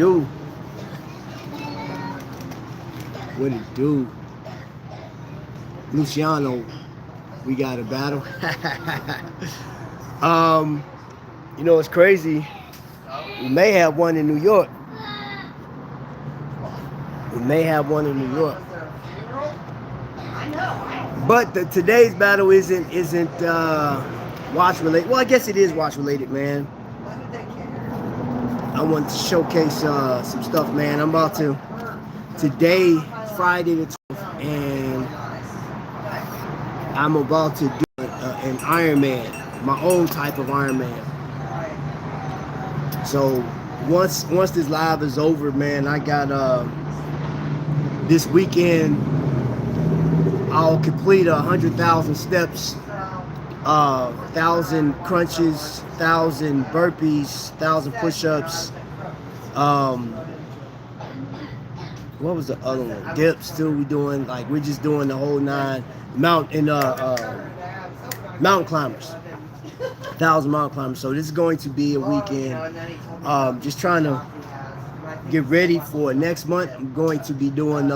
do? What it do? Luciano, we got a battle. You know, it's crazy. We may have one in New York. We may have one in New York. But today's battle isn't watch related. Well, I guess it is watch related, man. I want to showcase some stuff, man. I'm about to today, Friday the 12th, and I'm about to do an Ironman, my own type of Ironman. So once this live is over, man, I got this weekend I'll complete 100,000 steps, 1,000 crunches, 1,000 burpees, 1,000 push-ups. What was the other one? Dips too. We doing like we're just doing the whole nine. Mountain climbers, 1,000 mountain climbers. So this is going to be a weekend. Just trying to get ready for next month. I'm going to be doing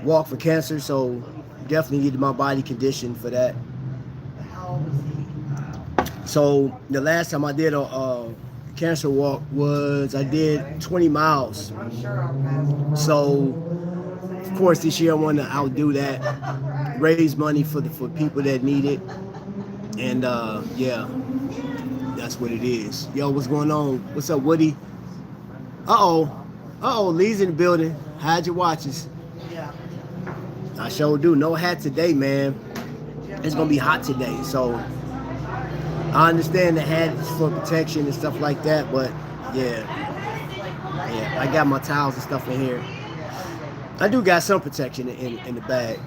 Walk for Cancer, so definitely get my body conditioned for that. So the last time I did a cancer walk was I did 20 miles. So of course this year I want to outdo that, raise money for people that need it, and yeah, that's what it is. Yo, what's going on? What's up, Woody? Uh-oh, Lee's in the building. Hide your watches. I sure do. No hat today, man. It's gonna be hot today, so I understand the hat is for protection and stuff like that, but yeah, I got my towels and stuff in here. I do got some protection in the bag.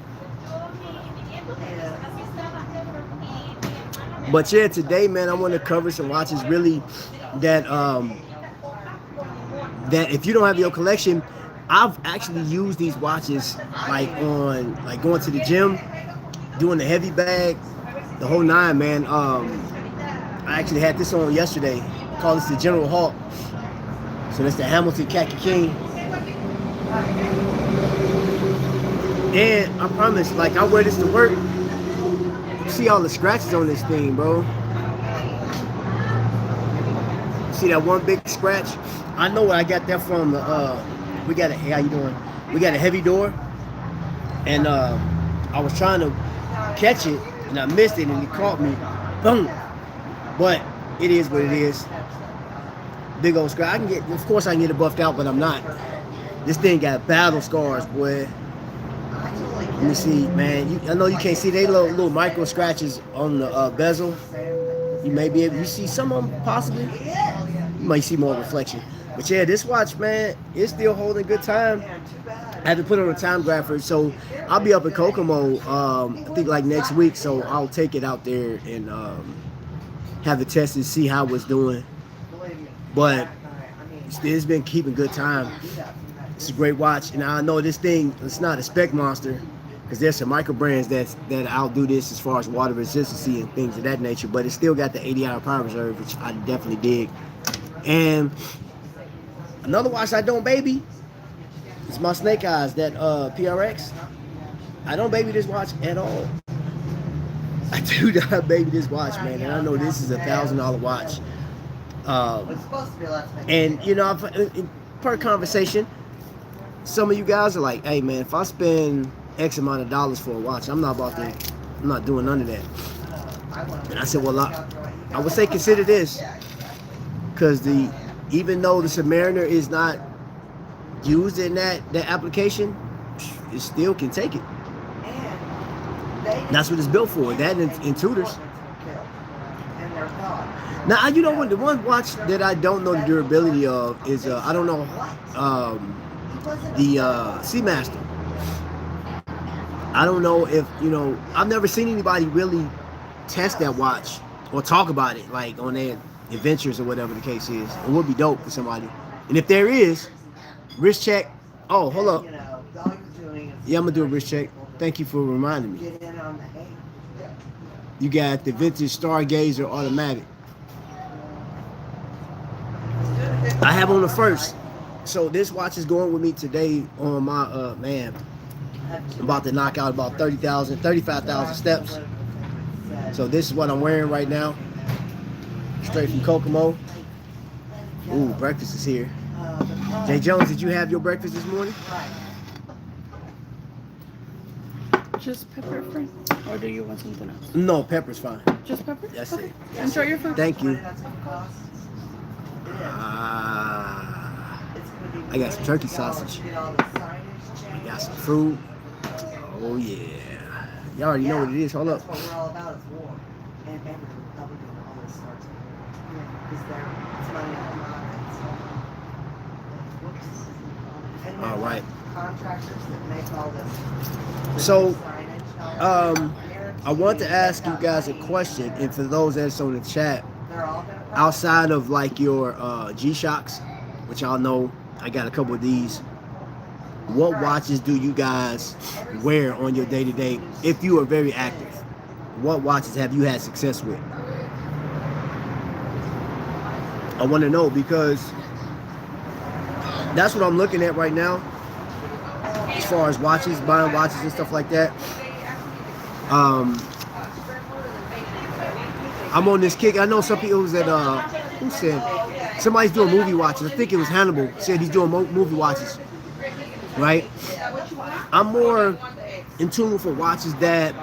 But yeah, today, man, I want to cover some watches really that that if you don't have your collection, I've actually used these watches like on going to the gym, doing the heavy bag, the whole nine, man. I actually had this on yesterday. Call this the General Hawk. So that's the Hamilton Khaki King. And I promise, like I wear this to work. You see all the scratches on this thing, bro. See that one big scratch? I know where I got that from. We got a, hey, how you doing? We got a heavy door, and I was trying to catch it, and I missed it, and it caught me. Boom. But it is what it is. Big old scratch. Of course I can get it buffed out, but I'm not. This thing got battle scars, boy. Let me see, man. I know you can't see they little micro scratches on the bezel. You may be able to see some of them possibly. You might see more reflection. But yeah, this watch, man, it's still holding good time. I had to put on a time grapher, so I'll be up in Kokomo, I think like next week, so I'll take it out there and have it tested, see how it's doing. But it's been keeping good time. It's a great watch, and I know this thing, it's not a spec monster, because there's some micro brands that outdo this as far as water resistance and things of that nature, but it's still got the 80-hour power reserve, which I definitely dig. And another watch I don't baby is my Snake Eyes, that PRX. I don't baby this watch at all. I do not baby this watch, man, and I know this is a $1,000 watch. And you know, per conversation, some of you guys are like, "Hey, man, if I spend X amount of dollars for a watch, I'm not doing none of that." And I said, "Well, I would say consider this, because even though the Submariner is not used in that application, it still can take it. That's what it's built for. That and Tudors. Now, you know what? The one watch that I don't know the durability of is I don't know the Seamaster. I don't know if I've never seen anybody really test that watch or talk about it like on their adventures or whatever the case is. It would be dope for somebody. And if there is, wrist check. Oh, hold up. Yeah, I'm gonna do a wrist check. Thank you for reminding me. You got the vintage Stargazer automatic. I have on the first. So this watch is going with me today on my man. I'm about to knock out about 30,000, 35,000 steps. So this is what I'm wearing right now. Straight from Kokomo. Ooh, breakfast is here. Jay Jones, did you have your breakfast this morning? Just pepper, friend? Or do you want something else? No, pepper's fine. Just pepper? That's okay. it. Enjoy your food. Thank you. I got some turkey sausage. I got some fruit. Oh yeah. Y'all already know what it is. Hold up. All right. So, I want to ask you guys a question, and for those that's on the chat, outside of like your G-Shocks, which y'all know I got a couple of these, what watches do you guys wear on your day-to-day if you are very active? What watches have you had success with? I want to know, because that's what I'm looking at right now as far as watches, buying watches and stuff like that. I'm on this kick. I know some people that who said somebody's doing movie watches. I think it was Hannibal said he's doing movie watches, right? I'm more in tune for watches that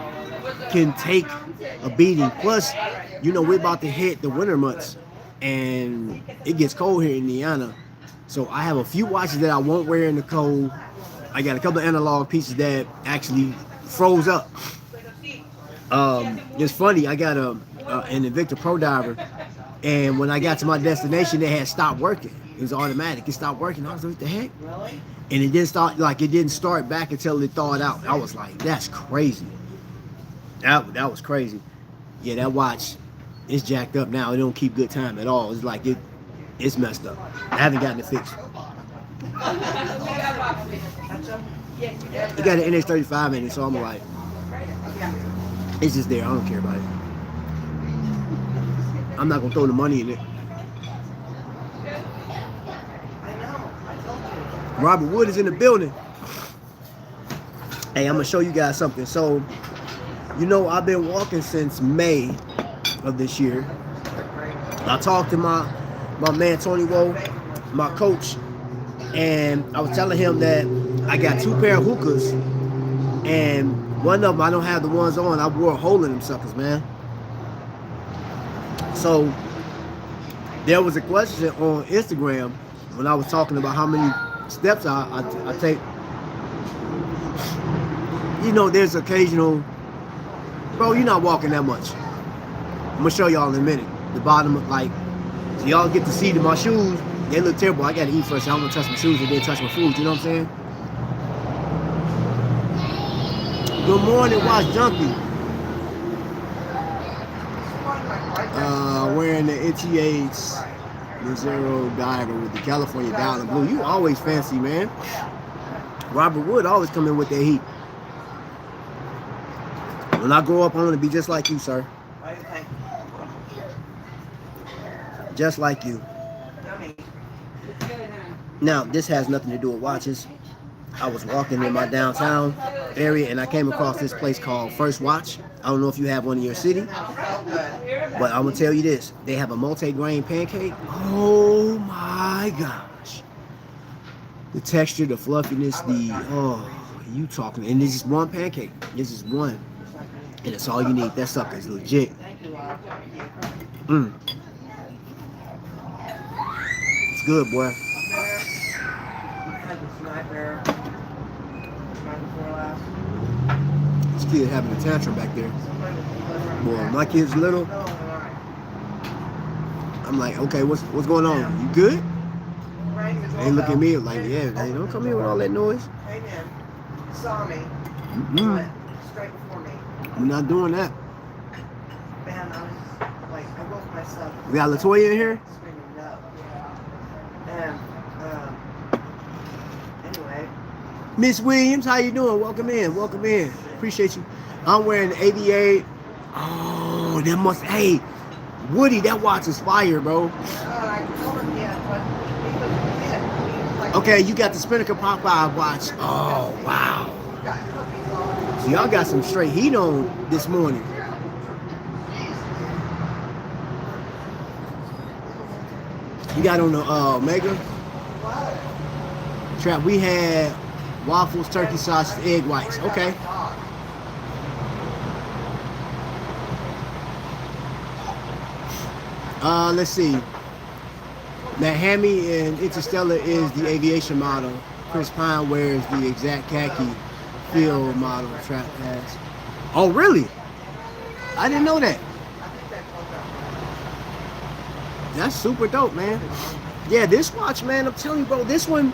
can take a beating. Plus, you know, we're about to hit the winter months and it gets cold here in Indiana. So I have a few watches that I won't wear in the cold. I got a couple of analog pieces that actually froze up. It's funny, I got an Invicta Pro Diver, and when I got to my destination, it had stopped working. It was automatic. It stopped working. I was like, what the heck? And it didn't start back until it thawed out. I was like, that's crazy. That was crazy. Yeah, that watch is jacked up now. It don't keep good time at all. It's like it's messed up. I haven't gotten it fixed. It got an NH35 in it, so I'm like, it's just there. I don't care about it. I'm not gonna throw the money in it. Robert Wood is in the building. Hey, I'm gonna show you guys something. So, you know, I've been walking since May of this year. I talked to my man Tony Woe, my coach, and I was telling him that I got 2 pair of hookahs, and one of them I don't have the ones on. I wore a hole in them suckers, man. So there was a question on Instagram when I was talking about how many steps I take. You know, there's occasional, bro, you're not walking that much. I'm gonna show y'all in a minute. The bottom of, like, so y'all get to see my shoes. They look terrible. I gotta eat first. I don't wanna touch my shoes and then touch my food. You know what I'm saying? Good morning, Watch Junkie. Wearing the ETH the Zero Diver with the California Dial in blue. You always fancy, man. Robert Wood always come in with that heat. When I grow up, I'm gonna be just like you, sir. Just like you. Now, this has nothing to do with watches. I was walking in my downtown area and I came across this place called First Watch. I don't know if you have one in your city, but I'm gonna tell you this: they have a multi-grain pancake. Oh my gosh! The texture, the fluffiness, you talking? And this is one pancake. This is one, and it's all you need. That sucker is legit. It's good, boy. This kid having a tantrum back there. Boy, my kid's little. I'm like, okay, what's going on? You good? They look at me like, yeah, they don't come here with all that noise. Hey man, saw me. Straight before me. We're not doing that. Man, I was like, I woke myself. We got LaToya in here? Screaming no. And anyway. Miss Williams, how you doing? Welcome in. Welcome in. Appreciate you. I'm wearing the AVA. Oh, hey, Woody, that watch is fire, bro. I told him, yeah, but Okay, you got the Spinnaker Popeye watch. Oh, wow. So y'all got some straight heat on this morning. You got on the Omega Trap. We had waffles, turkey sausage, egg whites. Okay. Let's see. That Hammy in Interstellar is the aviation model. Chris Pine wears the exact khaki field model Trap has. Oh, really? I didn't know that. That's super dope, man. Yeah, this watch, man, I'm telling you, bro, this one,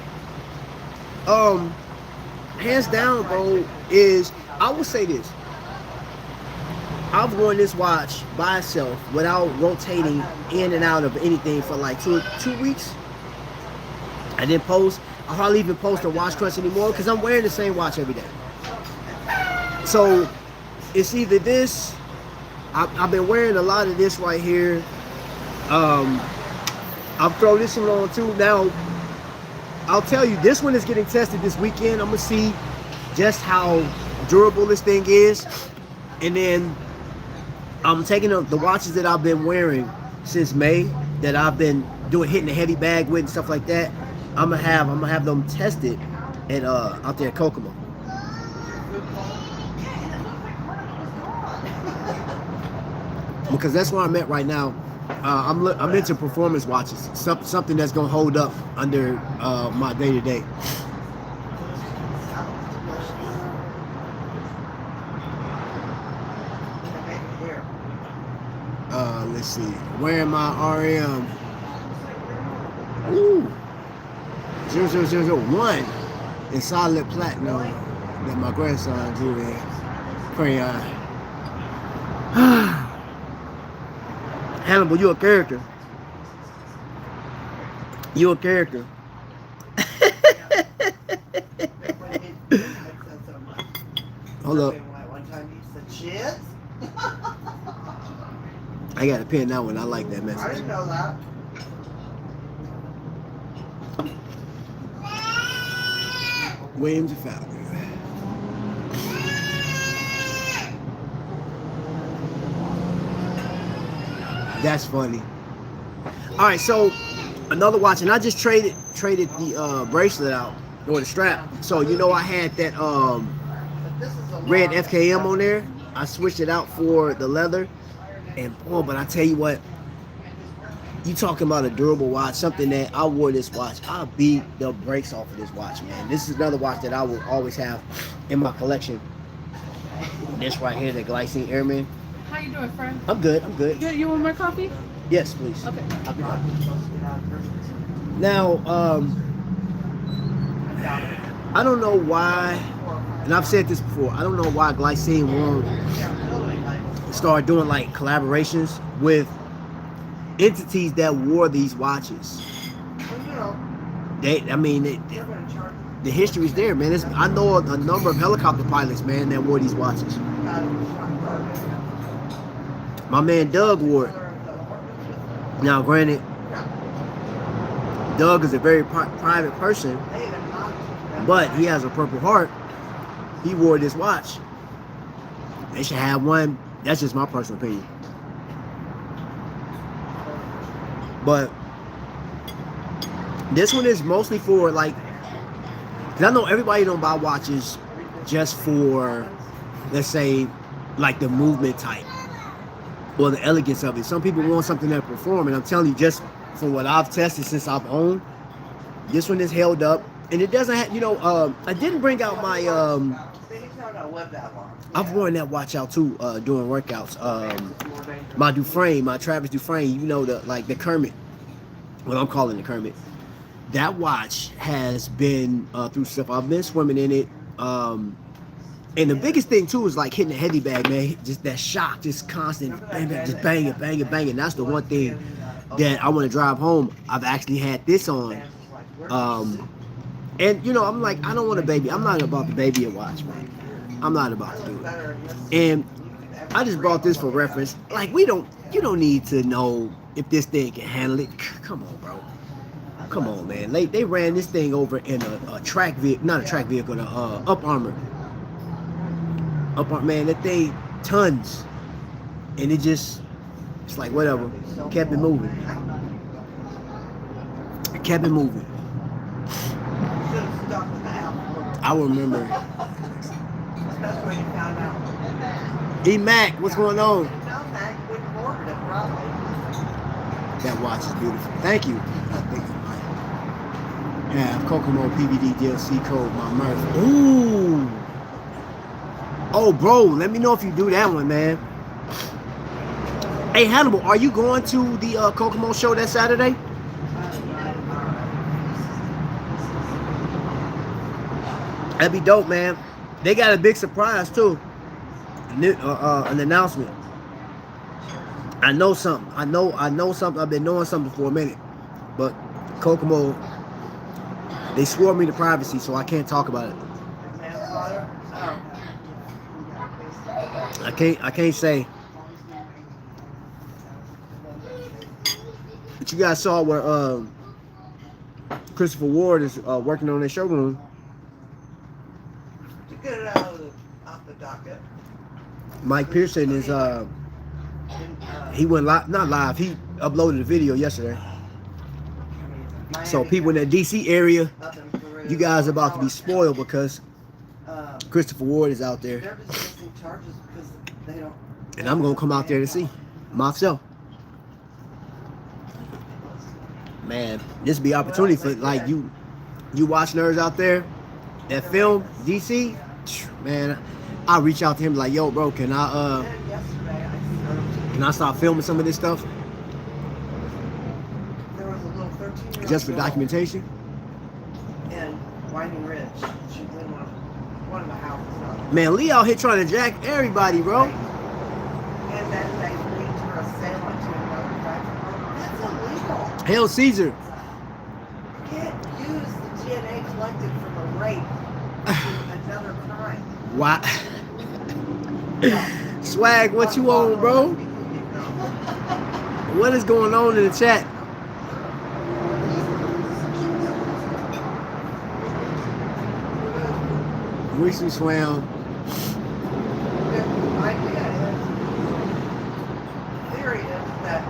hands down, bro, is, I will say this. I've worn this watch by itself without rotating in and out of anything for like two weeks. I didn't post. I hardly even post a watch crunch anymore because I'm wearing the same watch every day. So it's either this. I've been wearing a lot of this right here. I'll throw this one on too. Now, I'll tell you, this one is getting tested this weekend. I'm gonna see just how durable this thing is, and then I'm taking the watches that I've been wearing since May, that I've been hitting the heavy bag with and stuff like that. I'm gonna have them tested at out there at Kokomo. Because that's where I'm at right now. I'm into performance watches, something that's gonna hold up under my day to day. Let's see. Wearing my RM. Ooh. 00001 in solid platinum that my grandson drew in crayon. Hannibal, you a character. You a character. Hold up. I got a pin that one. I like that message. I didn't know that. Williams and Falcon. That's funny. All right, so another watch, and I just traded the bracelet out or the strap. So you know I had that red FKM on there. I switched it out for the leather, and boy, but I tell you what, you talking about a durable watch, something that I wore this watch. I beat the brakes off of this watch, man. This is another watch that I will always have in my collection. This right here, the Glycine Airman. How you doing, friend? I'm good. I'm good. Good. You want more coffee? Yes, please. Okay. I'll be back. Now, I don't know why, and I've said this before, I don't know why Glycine won't start doing like collaborations with entities that wore these watches. The history's there, man. I know a number of helicopter pilots, man, that wore these watches. My man Doug wore it. Now, granted, Doug is a very private person, but he has a Purple Heart. He wore this watch. They should have one. That's just my personal opinion. But this one is mostly for like, because I know everybody don't buy watches just for, let's say, like the movement type or the elegance of it. Some people want something that perform, and I'm telling you, just from what I've tested since I've owned, this one is held up, and it doesn't have, I didn't bring out my, I've worn that watch out too during workouts. My Dufresne, my Travis Dufresne, the Kermit, what I'm calling the Kermit. That watch has been through stuff. I've been swimming in it. And the biggest thing too is like hitting a heavy bag, man. Just that shock, just constant, bang, bang, just banging, banging, banging. That's the one thing that I want to drive home. I've actually had this on. And I'm like, I don't want a baby. I'm not about to baby a watch, man. I'm not about to do it. And I just brought this for reference. Like, you don't need to know if this thing can handle it. Come on, bro. come on, man. They ran this thing over in a track vehicle, not a track vehicle, up armor. Man, that thing tons, and it's like whatever. Kept it moving. Kept it moving. I remember. E-Mac, what's going on? That watch is beautiful. Thank you. Yeah, Kokomo PVD DLC code, my Murph. Ooh. Oh, bro, let me know if you do that one, man. Hey, Hannibal, are you going to the Kokomo show that Saturday? That'd be dope, man. They got a big surprise too. An announcement. I know something. I know something. I've been knowing something for a minute, but Kokomo, they swore me to privacy, so I can't talk about it. I can't say. But you guys saw where Christopher Ward is working on their showroom. To get it off the docket. Mike Pearson is he went live, not live. He uploaded a video yesterday. So people in that DC area, you guys are about to be spoiled because Christopher Ward is out there. They're dismissing charges because they don't. And I'm gonna come out there to see myself. Man, this be opportunity for like you watch nerds out there that film DC. Man, I reach out to him like, yo, bro, can I start filming some of this stuff There was a little 13-year-old just for girl documentation? in Winding Ridge. She was in one of the houses. Man, Lee out here trying to jack everybody, bro. And then they linked her assailant to another factory. That's illegal. Hail Caesar. You can't use the DNA collected from a rape to another crime. Why? Swag, what you on, bro? What is going on in the chat? Recently swam. The idea is, theory is that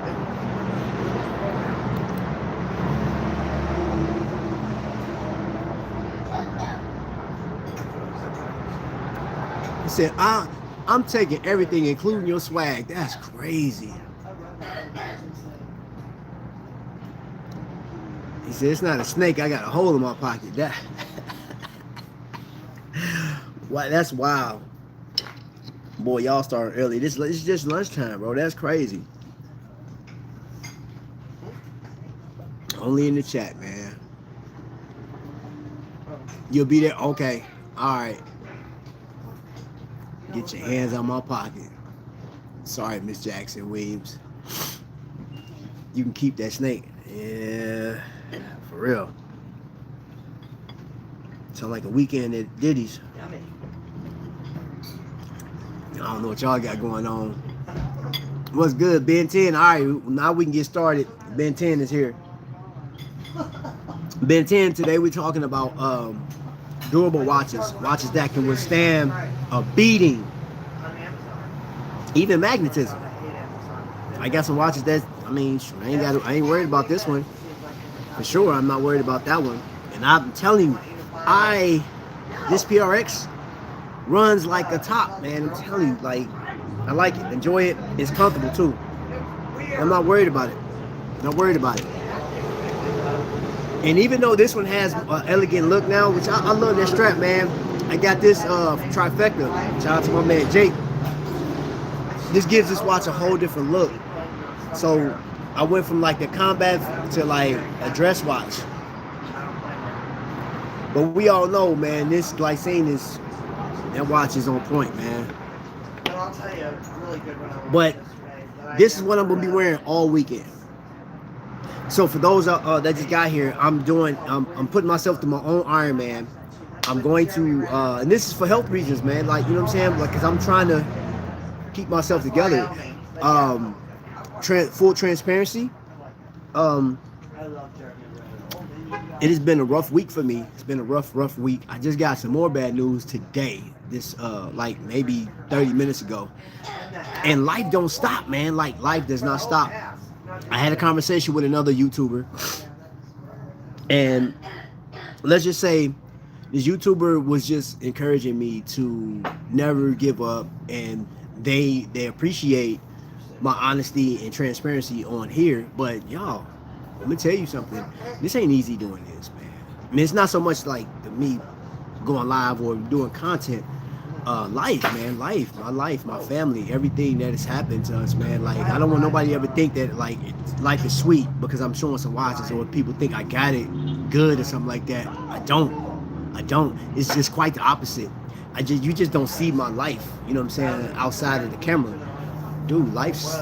He said, I'm taking everything, including your swag. That's crazy. He said, it's not a snake. I got a hole in my pocket. That. Wow, that's wild. Boy, y'all started early. It's just lunchtime, bro. That's crazy. Only in the chat, man. You'll be there? Okay. All right. Get your hands out my pocket. Sorry, Miss Jackson Williams. You can keep that snake. Yeah, for real. Sound like a weekend at Diddy's. I don't know what y'all got going on. What's good, Ben 10? All right, now we can get started. Ben 10 is here. Ben 10, today we're talking about durable watches that can withstand a beating, even magnetism. I got some watches that, I mean, I ain't worried about this one for sure. I'm not worried about that one, and I'm telling you, this PRX runs like a top, man. I'm telling you, like, I like it, enjoy it. It's comfortable too. I'm not worried about it. Not worried about it. And even though this one has an elegant look now, which I love that strap, man. I got this trifecta. Shout out to my man Jake. This gives this watch a whole different look. So I went from like the combat to like a dress watch. But we all know, man, this glycine is, that watch is on point, man. But I'll tell you, it's really good when I But this is what I'm gonna be wearing all weekend. So for those that just got here, I'm putting myself through my own Ironman. I'm going to, and this is for health reasons, man. Like, you know what I'm saying? Like, cause I'm trying to keep myself together. Full transparency. it has been a rough week for me. It's been a rough week. I just got some more bad news today. This like maybe 30 minutes ago. And life don't stop, man. Like life does not stop. I had a conversation with another YouTuber, and let's just say this YouTuber was just encouraging me to never give up, and they appreciate my honesty and transparency on here. But y'all, let me tell you something. This ain't easy doing this, man. I mean, it's not so much like me going live or doing content. Life, man, my life, my family, everything that has happened to us, man. Like, I don't want nobody to ever think that like life is sweet because I'm showing some watches, or people think I got it good or something like that. I don't. It's just quite the opposite. You just don't see my life. You know what I'm saying? Outside of the camera, dude, life's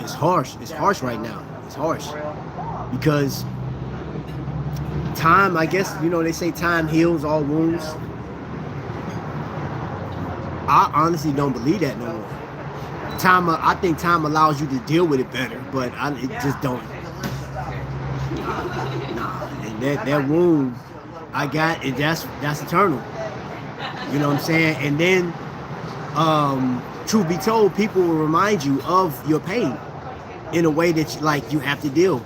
it's harsh. It's harsh right now. It's harsh because time. I guess they say time heals all wounds. I honestly don't believe that no more. I think time allows you to deal with it better, but it just don't. Nah, and that wound I got, that's eternal. You know what I'm saying? And then, truth be told, people will remind you of your pain in a way that you have to deal.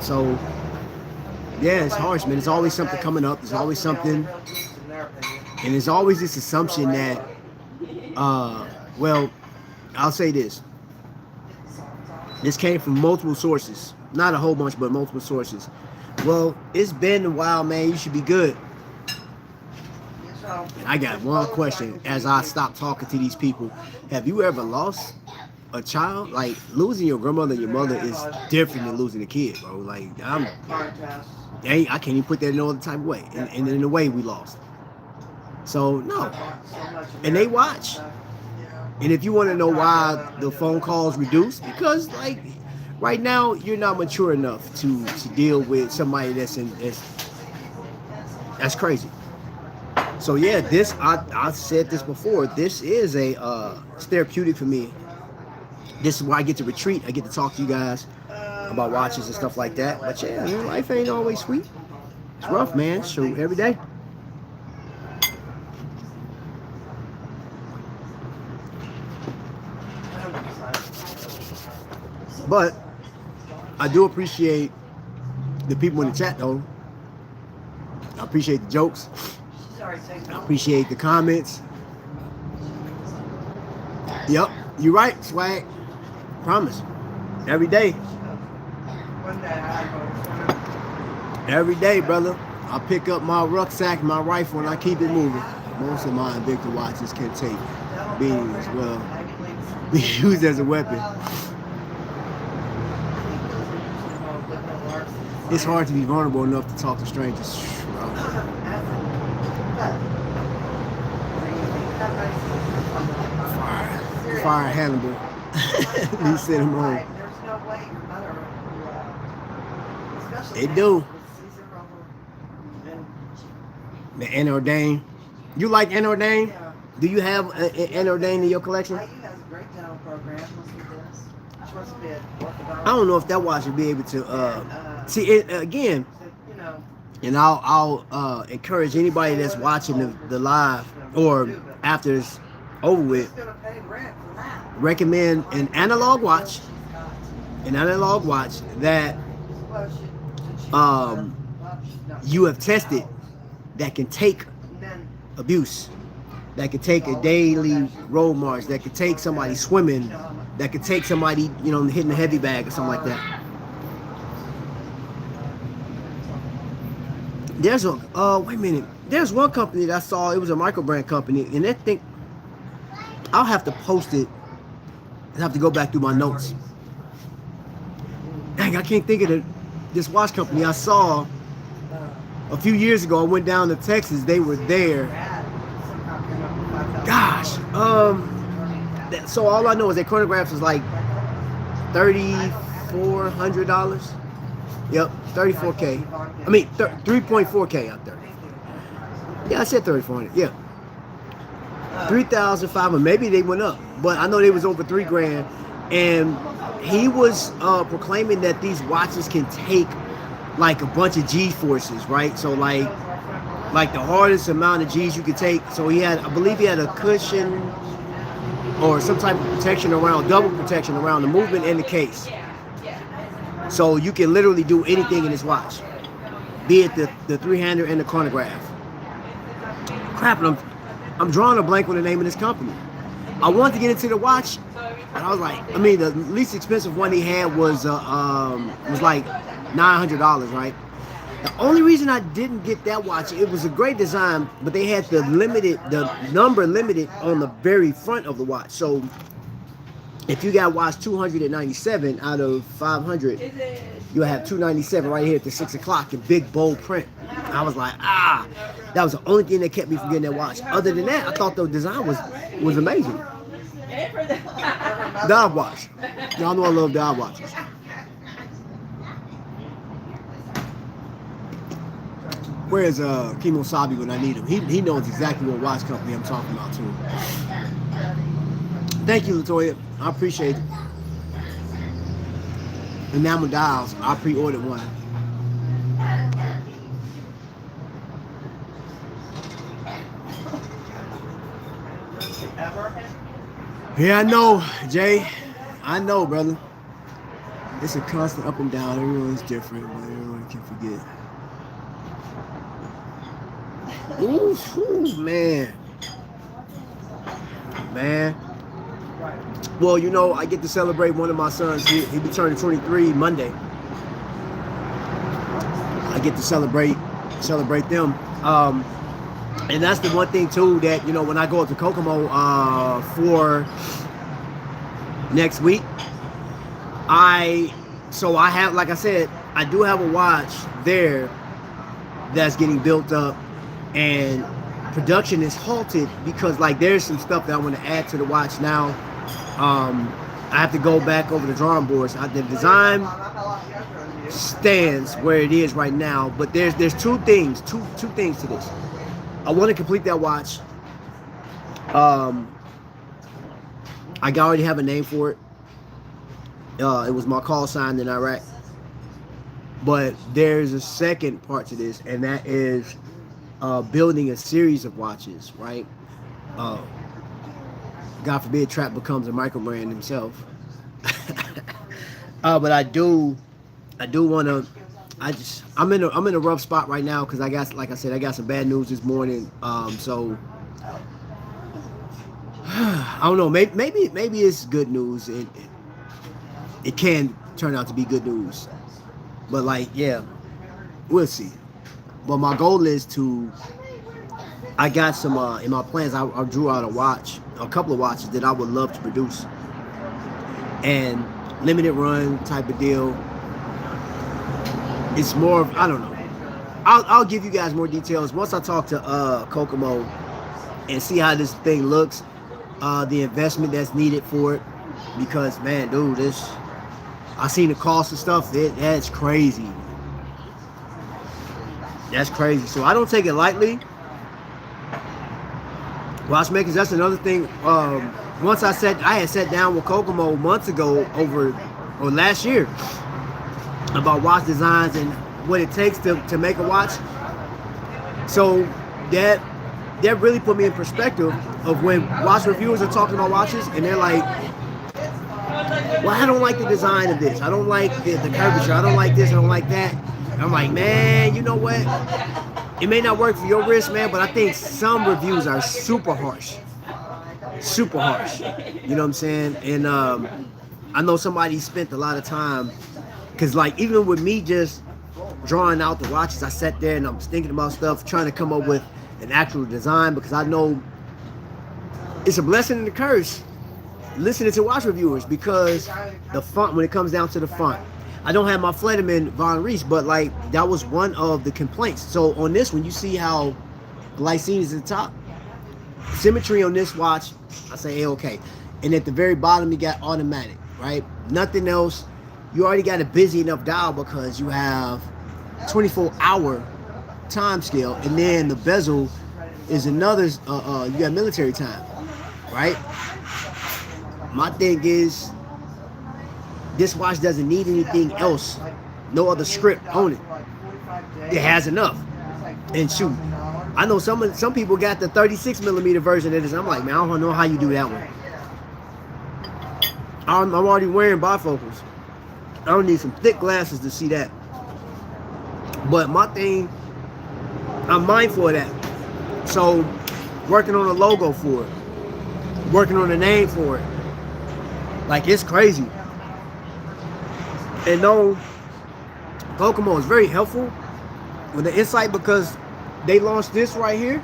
So yeah, it's harsh, man. There's always something coming up. There's always something. And there's always this assumption that, well, I'll say this. This came from multiple sources. Not a whole bunch, but multiple sources. Well, it's been a while, man. You should be good. And I got one question as I stop talking to these people. Have you ever lost a child? Like, losing your grandmother and your mother is different than losing a kid, bro. Like, I can't even put that in no other type of way. And in a way, we lost. So, no. And they watch. And if you want to know why the phone calls reduced, because, like, right now, you're not mature enough to deal with somebody that's crazy. So, yeah, I said this before. This is it's therapeutic for me. This is why I get to retreat. I get to talk to you guys about watches and stuff like that. But, yeah, life ain't always sweet. It's rough, man. So, every day. But I do appreciate the people in the chat, though. I appreciate the jokes. I appreciate the comments. Yep, you're right, Swag. Promise. Every day. Every day, brother. I pick up my rucksack, my rifle, and I keep it moving. Most of my Invicta watches can take beating as well. Be used as a weapon. It's hard to be vulnerable enough to talk to strangers. Fire Hannibal. He sent him home. It do. The Anordain. You like Anordain? Yeah. Do you have an Anordain in your collection? I has a great dental program. I don't know if that watch would be able to see it again. And I'll encourage anybody that's watching the live or after it's over with, recommend an analog watch that you have tested that can take abuse, that could take a daily road march, that could take somebody swimming, that could take somebody, hitting a heavy bag or something like that. There's wait a minute. There's one company that I saw, it was a micro brand company, and that thing, I'll have to post it. I'll have to go back through my notes. Dang, I can't think of this watch company I saw a few years ago. I went down to Texas. They were there. Gosh. So all I know is their chronographs was like $3,400. Yep, 34K. I mean, 3.4K out there. Yeah, I said 3,400. Yeah. 3,500. Maybe they went up, but I know they was over $3,000. And he was proclaiming that these watches can take like a bunch of G forces, right? So like the hardest amount of G's you could take. So he had, I believe he had a cushion or some type of protection around, double protection around the movement and the case. So you can literally do anything in this watch, be it the 3-hander and the chronograph. Crap, and I'm drawing a blank on the name of this company. I wanted to get into the watch, and I was like, I mean, the least expensive one he had was like $900, right? The only reason I didn't get that watch, it was a great design, but they had the number limited on the very front of the watch. So if you got watch 297 out of 500, you'll have 297 right here at the 6 o'clock in big bold print. I was like, that was the only thing that kept me from getting that watch. Other than that, I thought the design was amazing. Dive watch. Y'all know I love dive watches. Where's Kimo Sabi when I need him? He knows exactly what watch company I'm talking about too. Thank you, Latoya. I appreciate it. Enamel dials. I pre-ordered one. Yeah, I know, Jay. I know, brother. It's a constant up and down. Everyone's different, but everyone can forget. Ooh, man. Well, you know, I get to celebrate one of my sons. He be turning 23 Monday. I get to celebrate them. And that's the one thing too that, you know, when I go up to Kokomo for next week, I have, like I said, I do have a watch there that's getting built up, and production is halted because like there's some stuff that I want to add to the watch now. I have to go back over the drawing boards. The design stands where it is right now, but there's two things to this. I want to complete that watch. I already have a name for it. It was my call sign in Iraq. But there's a second part to this, and that is building a series of watches, right? God forbid Trap becomes a micro brand himself. But I do want to. I'm in a rough spot right now because I got some bad news this morning. So I don't know. Maybe it's good news. It can turn out to be good news. But like, yeah, we'll see. But my goal is I got some in my plans. I drew out a couple of watches that I would love to produce, and limited run type of deal. It's more of, I don't know. I'll give you guys more details once I talk to Kokomo and see how this thing looks, the investment that's needed for it. Because man, dude, I seen the cost of stuff. That's crazy. That's crazy. So I don't take it lightly. Watchmakers, that's another thing. Once I had sat down with Kokomo months ago or last year about watch designs and what it takes to make a watch. So that really put me in perspective of when watch reviewers are talking about watches and they're like, well, I don't like the design of this. I don't like the curvature. I don't like this. I don't like that. And I'm like, man, you know what? It may not work for your wrist, man, but I think some reviews are super harsh. Super harsh. You know what I'm saying? And I know somebody spent a lot of time. Because like even with me just drawing out the watches, I sat there and I was thinking about stuff, trying to come up with an actual design, because I know it's a blessing and a curse listening to watch reviewers, because the font, when it comes down to the font, I don't have my Flederman Von Reese, but like that was one of the complaints. So on this one, you see how glycine is at the top. Symmetry on this watch, I say okay. And at the very bottom, you got automatic, right? Nothing else. You already got a busy enough dial because you have 24-hour time scale, and then the bezel is another. You got military time, right? My thing is, this watch doesn't need anything else, no other script on it. it has enough. And shoot, I know some people got the 36mm version of this. I'm like, man, I don't know how you do that one. I'm already wearing bifocals. I don't need some thick glasses to see that. But my thing, I'm mindful of that. So, working on a logo for it, working on a name for it, like it's crazy. And no, Kokomo is very helpful with the insight because they launched this right here,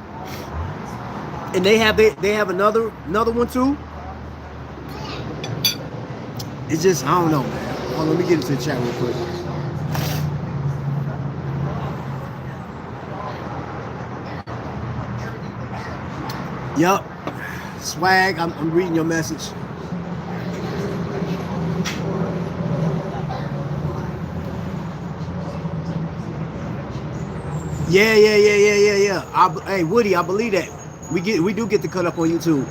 and they have another one too. It's just, I don't know, man. Hold on, let me get into the chat real quick. Yup. Swag, I'm reading your message. Yeah. Hey, Woody, I believe that. We do get the cut up on YouTube.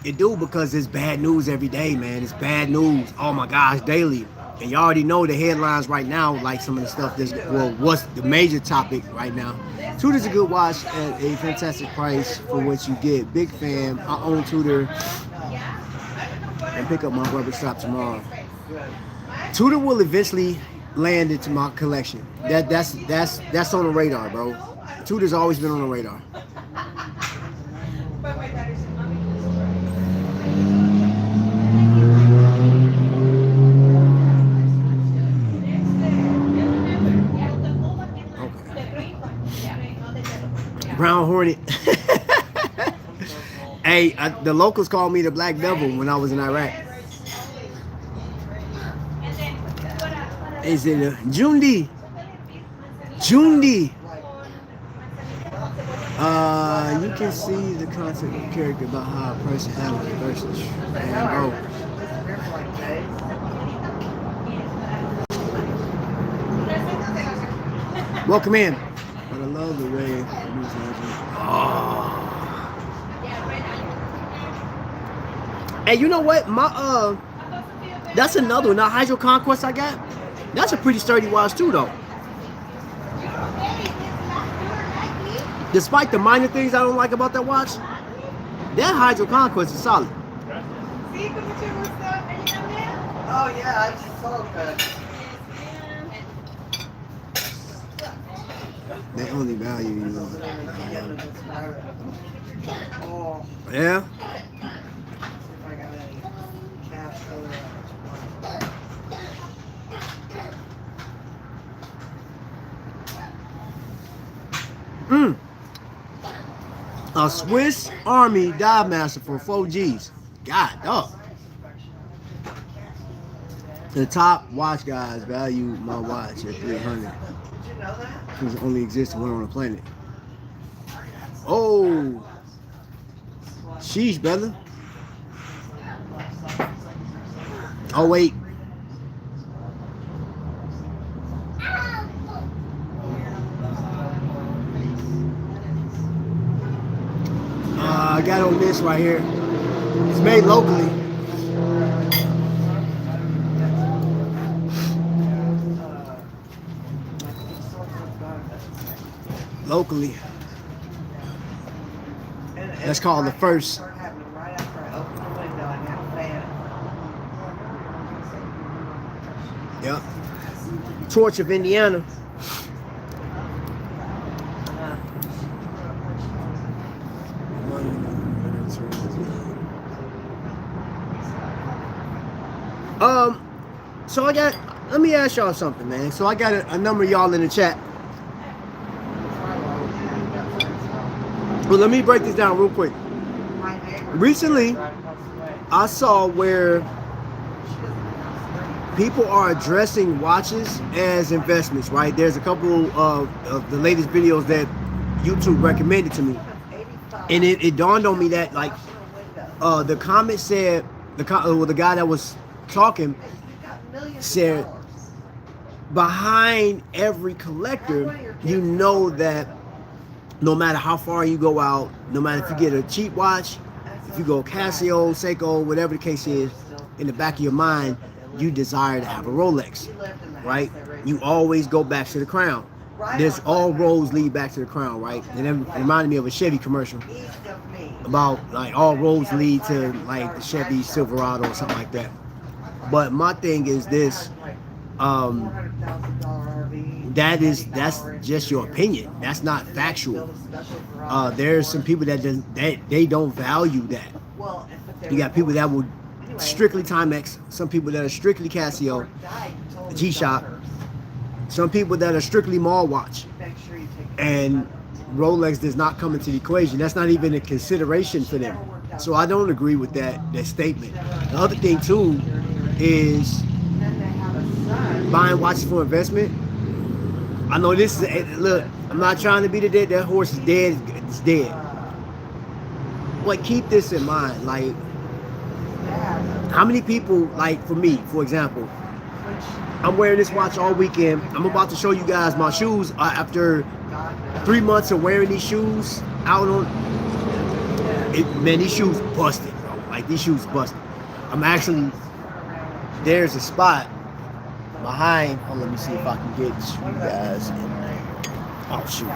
It do because it's bad news every day, man. It's bad news. Oh my gosh, daily. And you already know the headlines right now, like some of the stuff what's the major topic right now. Tudor's a good watch at a fantastic price for what you get. Big fan. I own Tudor and pick up my rubber strap tomorrow. Tudor will eventually land into my collection. That's on the radar, bro. Tudor's always been on the radar. Brown Hornet. Hey, the locals called me the Black Devil when I was in Iraq. They said, Jundi. You can see the concept of character about how a person handles adversity. Man, bro. Welcome in. But I love the way. Oh. Hey, you know what? That's another one. Now, Hydro Conquest I got. That's a pretty sturdy watch too, though. Despite the minor things I don't like about that watch, that Hydro Conquest is solid. Oh yeah, I just saw that. They only value you. Oh. Yeah. A Swiss Army dive master for 4Gs. God, dog. The top watch guys value my watch at 300. Because it only exists one on the planet. Oh. Sheesh, brother. Oh, wait. I got on this right here. It's made locally. Locally. That's called the first. Yep. Torch of Indiana. So let me ask y'all something, man. So I got a number of y'all in the chat. Well, let me break this down real quick. Recently, I saw where people are addressing watches as investments, right? There's a couple of the latest videos that YouTube recommended to me. And it dawned on me that, like, the comment said, the guy that was talking said, behind every collector, you know that no matter how far you go out, no matter if you get a cheap watch, if you go Casio, Seiko, whatever the case is, in the back of your mind, you desire to have a Rolex, right? you always go back to the crown. There's all roads lead back to the crown, right? And that reminded me of a Chevy commercial about like all roads lead to like the Chevy Silverado or something like that. But my thing is this, that's just your opinion. That's not factual. There's some people that they don't value that. You got people that will strictly Timex, some people that are strictly Casio, G-Shock, some people that are strictly mall watch, and Rolex does not come into the equation. That's not even a consideration for them. So I don't agree with that statement. The other thing too is buying watches for investment. I know this is look. I'm not trying to be the dead. That horse is dead. It's dead. But keep this in mind. Like, how many people, like for me, for example, I'm wearing this watch all weekend. I'm about to show you guys my shoes after 3 months of wearing these shoes out on it. Man, these shoes busted, bro. Like, these shoes busted. I'm actually, there's a spot behind. Oh, let me see if I can get you guys in there. Oh shoot.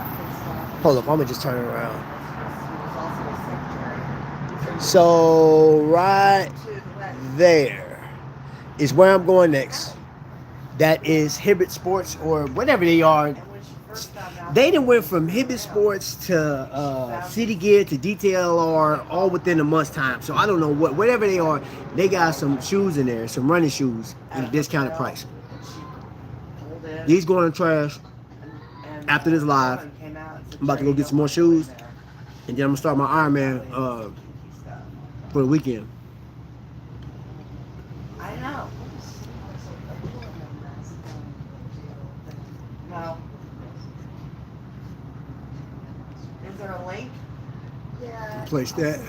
Hold up, I'm gonna just turn it around. So right there is where I'm going next. That is Hibbett Sports, or whatever they are. They done went from Hibbett Sports to City Gear to DTLR all within a month's time. So I don't know whatever they are. They got some shoes in there, some running shoes at a discounted price. These going in trash after this live. I'm about to go get some more shoes, and then I'm gonna start my Ironman for the weekend. I know. No. Is there a link? Yeah. Place that.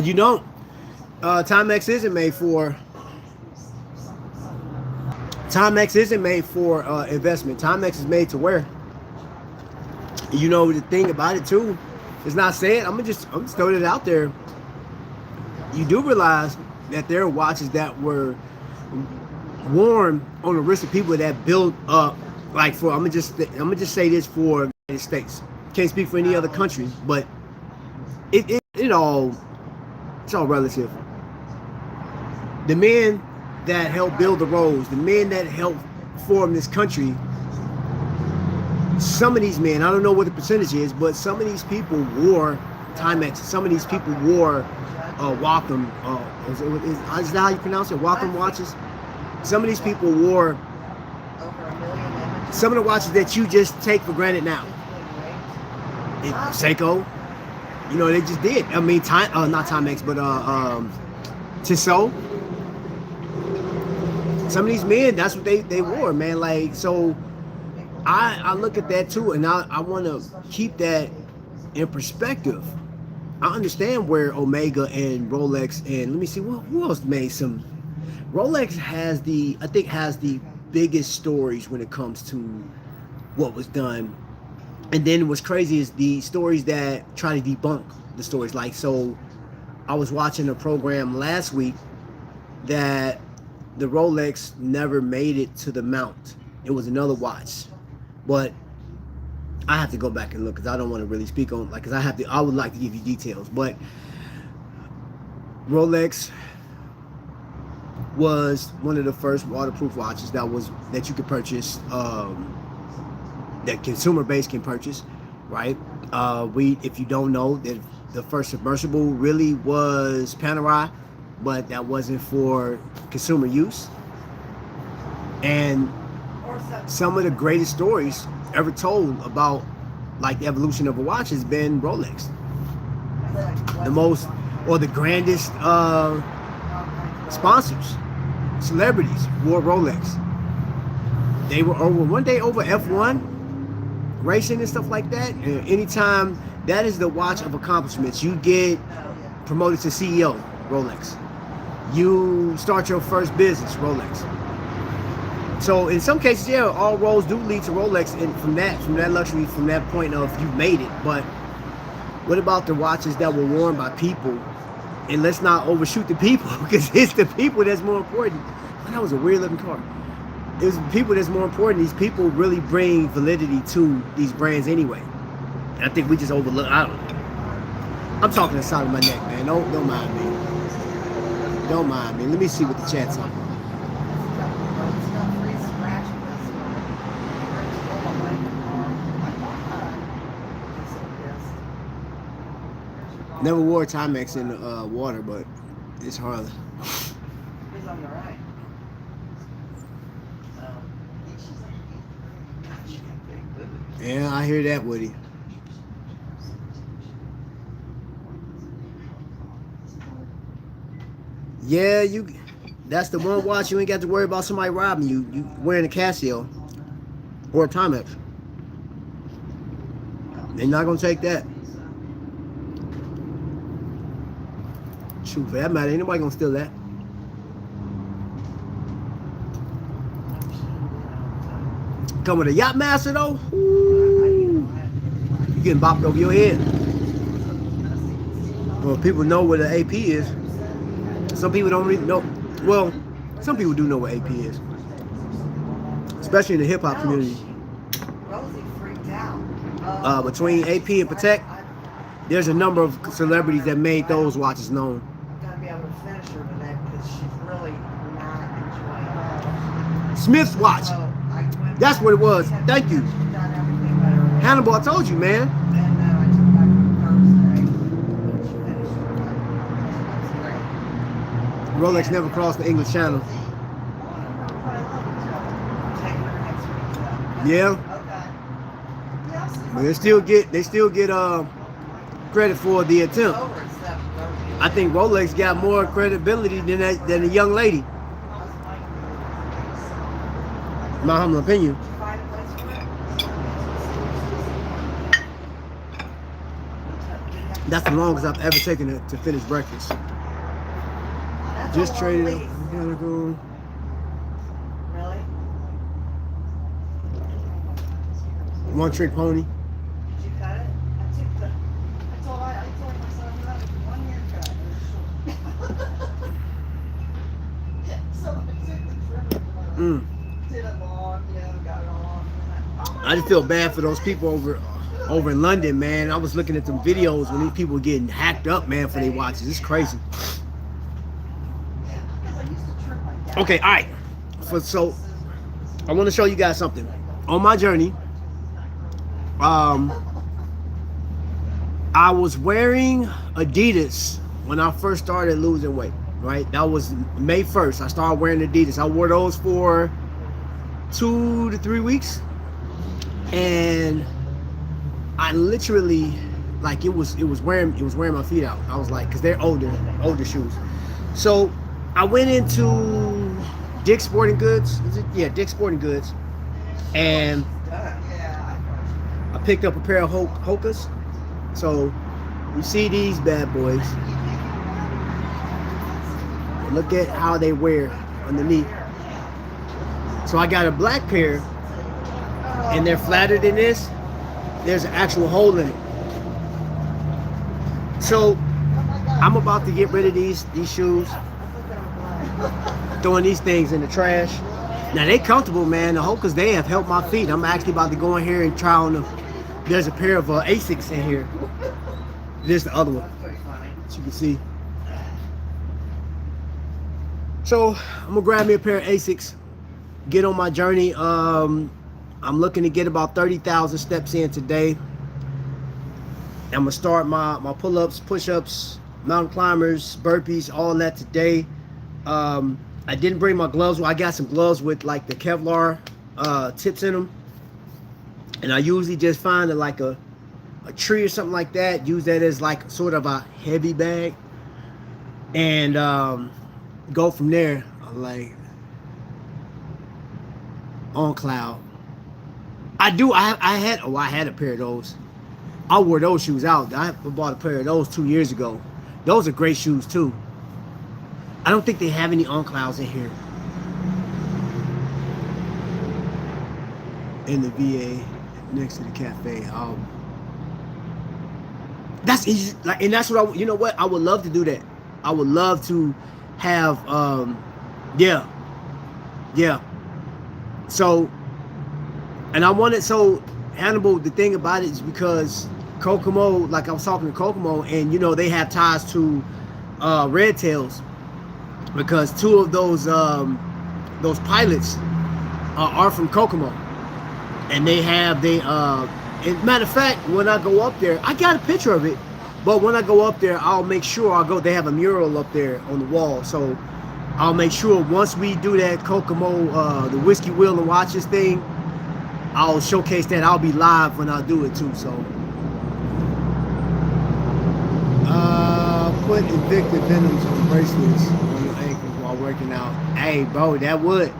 You don't. Timex isn't made for. Timex isn't made for investment. Timex is made to wear. You know the thing about it too. It's not saying I'm just throwing it out there. You do realize that there are watches that were worn on the wrist of people that built up. Like for I'm gonna just say this for the United States. Can't speak for any other country, but it's all relative. The men that helped build the roads, the men that helped form this country, some of these men, I don't know what the percentage is, but some of these people wore Timex. Some of these people wore Wacom. Is that how you pronounce it? Wacom watches. Some of these people wore some of the watches that you just take for granted now. Seiko, you know, they just did. I mean, not Timex, but Tissot. Some of these men, that's what they wore, man. Like, so I look at that too, and I want to keep that in perspective. I understand where Omega and Rolex and let me see who else made some. Rolex has the biggest stories when it comes to what was done, and then what's crazy is the stories that try to debunk the stories. Like, so I was watching a program last week that the Rolex never made it to the mount. It was another watch, but I have to go back and look because I don't want to really speak on, like, because I would like to give you details, but Rolex was one of the first waterproof watches that you could purchase, that consumer base can purchase, right? If you don't know, that the first submersible really was Panerai, but that wasn't for consumer use. And some of the greatest stories ever told about like the evolution of a watch has been Rolex. The most, or the grandest sponsors, celebrities wore Rolex. They were one day over F1 racing and stuff like that. And anytime, that is the watch of accomplishments. You get promoted to CEO, Rolex. You start your first business, Rolex. So in some cases, yeah, all roads do lead to Rolex, and from that luxury, from that point of you made it. But what about the watches that were worn by people and let's not overshoot the people, because it's the people that's more important. Man, that was a weird looking car. It was the people that's more important. These people really bring validity to these brands anyway. And I think we just overlook. I don't know. I'm talking the side of my neck, man. Don't mind me. Don't mind me. Let me see what the chat's on. Never wore Timex in the water, but it's hard. He's on the right. Yeah, I hear that, Woody. Yeah, that's the one watch you ain't got to worry about somebody robbing you. You wearing a Casio or a Timex. They're not gonna take that. Shoot, for that matter, ain't nobody gonna steal that. Come with a Yacht Master though, ooh, you getting bopped over your head. Well, people know what an AP is. Some people don't really know. Well, some people do know what AP is, especially in the hip hop community. Rosie freaked out. Between AP and Patek, there's a number of celebrities that made those watches known. I'm gonna be able to finish her today because she's really not enjoying it. Smith's watch. So I went That's back, what it was. she had Thank you. she's done everything better. Hannibal, I told you, man. And then I took back on Thursday. And she finished her. It was great. Rolex never crossed the English Channel. Take her next week. Yeah, but they still get credit for the attempt. I think Rolex got more credibility than the young lady. My humble opinion. That's the longest I've ever taken it to finish breakfast. Just traded it. We gotta go. Really? One trick pony. Did you cut it? I told my son that was 1 year cut. So I took the trimmer. Did it long, got it all. I just feel bad for those people over in London, man. I was looking at some videos when these people were getting hacked up, man, for their watches. It's crazy. Okay, all right. So I want to show you guys something. On my journey, I was wearing Adidas when I first started losing weight, right? That was May 1st. I started wearing Adidas. I wore those for 2 to 3 weeks. And I literally, like, it was wearing my feet out. I was like, because they're older shoes. So I went into Dick's Sporting Goods. Is it? Yeah, Dick's Sporting Goods. And I picked up a pair of Hokas. So you see these bad boys. And look at how they wear underneath. So I got a black pair, and they're flatter than this. There's an actual hole in it. So I'm about to get rid of these shoes. Throwing these things in the trash. Now they comfortable, man. The Hokas, they have helped my feet. I'm actually about to go in here and try on them. There's a pair of Asics in here. This is the other one, as you can see. So I'm gonna grab me a pair of Asics, get on my journey. I'm looking to get about 30,000 steps in today. I'm gonna start my pull-ups, push-ups, mountain climbers, burpees, all that today. I didn't bring my gloves. Well, I got some gloves with like the Kevlar tips in them, and I usually just find like a tree or something like that. Use that as like sort of a heavy bag, and go from there. Like on cloud. I had a pair of those. I wore those shoes out. I bought a pair of those 2 years ago. Those are great shoes too. I don't think they have any on clouds in here. In the VA next to the cafe. That's easy. Like, and that's what you know what? I would love to do that. I would love to have, yeah. So, and I wanted, so Hannibal, the thing about it is because Kokomo, like I was talking to Kokomo, and you know, they have ties to Red Tails, because two of those pilots are from Kokomo, and and matter of fact, when I go up there, I got a picture of it, but when I go up there, I'll make sure they have a mural up there on the wall, so I'll make sure once we do that Kokomo, the Whiskey Wheel and Watches thing, I'll showcase that. I'll be live when I do it too, so. Put Invicta Venoms on bracelets on your ankles while working out. Hey, bro, that would.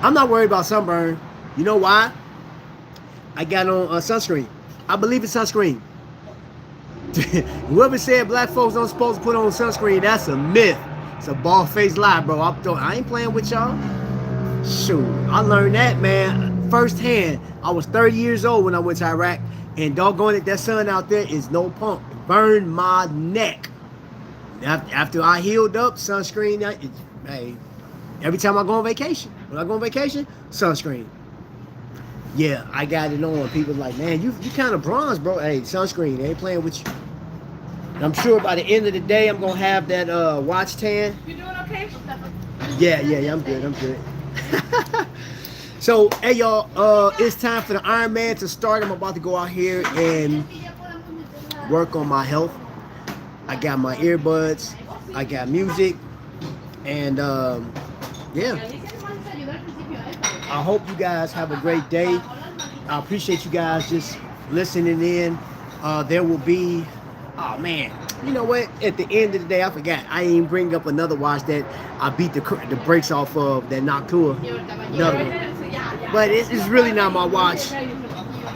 I'm not worried about sunburn. You know why? I got on sunscreen. I believe it's sunscreen. Whoever said black folks don't supposed to put on sunscreen, that's a myth. It's a bald-faced lie, bro. I ain't playing with y'all. Shoot, I learned that, man, firsthand. I was 30 years old when I went to Iraq, and doggone it, that sun out there is no pump. It burned my neck. After I healed up, sunscreen, hey, every time I go on vacation, when I go on vacation, sunscreen. Yeah, I got it on. People like, man, you kind of bronze, bro. Hey, sunscreen, they ain't playing with you. And I'm sure by the end of the day, I'm gonna have that watch tan. You doing okay? Yeah, I'm good. So, hey y'all, it's time for the Iron Man to start. I'm about to go out here and work on my health. I got my earbuds, I got music, and yeah. I hope you guys have a great day. I appreciate you guys just listening in. There will be, oh man, you know what? At the end of the day, I forgot. I ain't bring up another watch that I beat the brakes off of, that Noctua. Another one. But it's really not my watch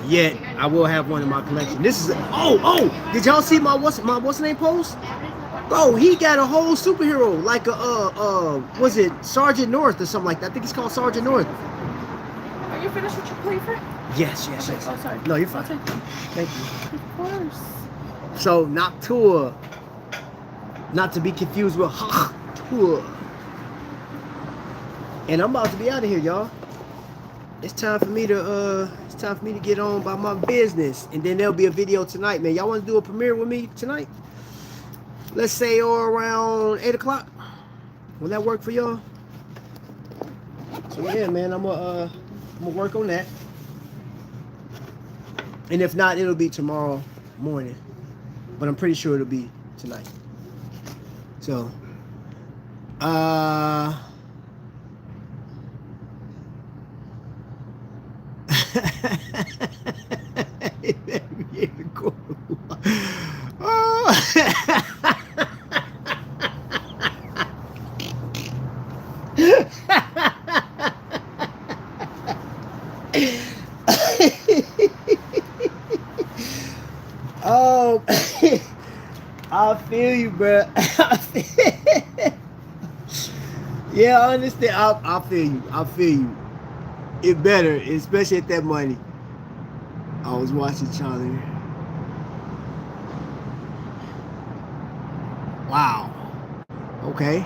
yet. I will have one in my collection. This is, did y'all see my what's the name post? Bro, he got a whole superhero, like was it Sergeant North or something like that? I think it's called Sergeant North. Are you finished with your play, friend? Yes. Oh, sorry. No, you're fine. Thank you. Of course. So, Noctua. Not to be confused with Noctua. And I'm about to be out of here, y'all. It's time for me to get on by my business. And then there'll be a video tonight, man. Y'all want to do a premiere with me tonight? Let's say around 8 o'clock. Will that work for y'all? So yeah, man, I'm gonna work on that. And if not, it'll be tomorrow morning. But I'm pretty sure it'll be tonight. So oh, I feel you, bro. Yeah, I understand. I feel you. It better, especially at that money. I was watching Charlie. Wow. Okay.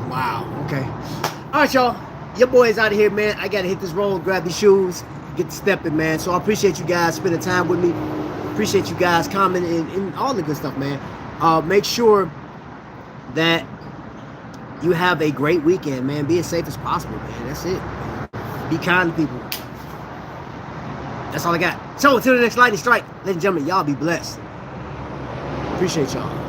Wow. Okay. All right, y'all. Your boy is out of here, man. I gotta hit this road, grab these shoes, get to stepping, man. So I appreciate you guys spending time with me. Appreciate you guys commenting and all the good stuff, man. Make sure that you have a great weekend, man. Be as safe as possible, man. That's it. Be kind to people. That's all I got. So until the next lightning strike, ladies and gentlemen, y'all be blessed. Appreciate y'all.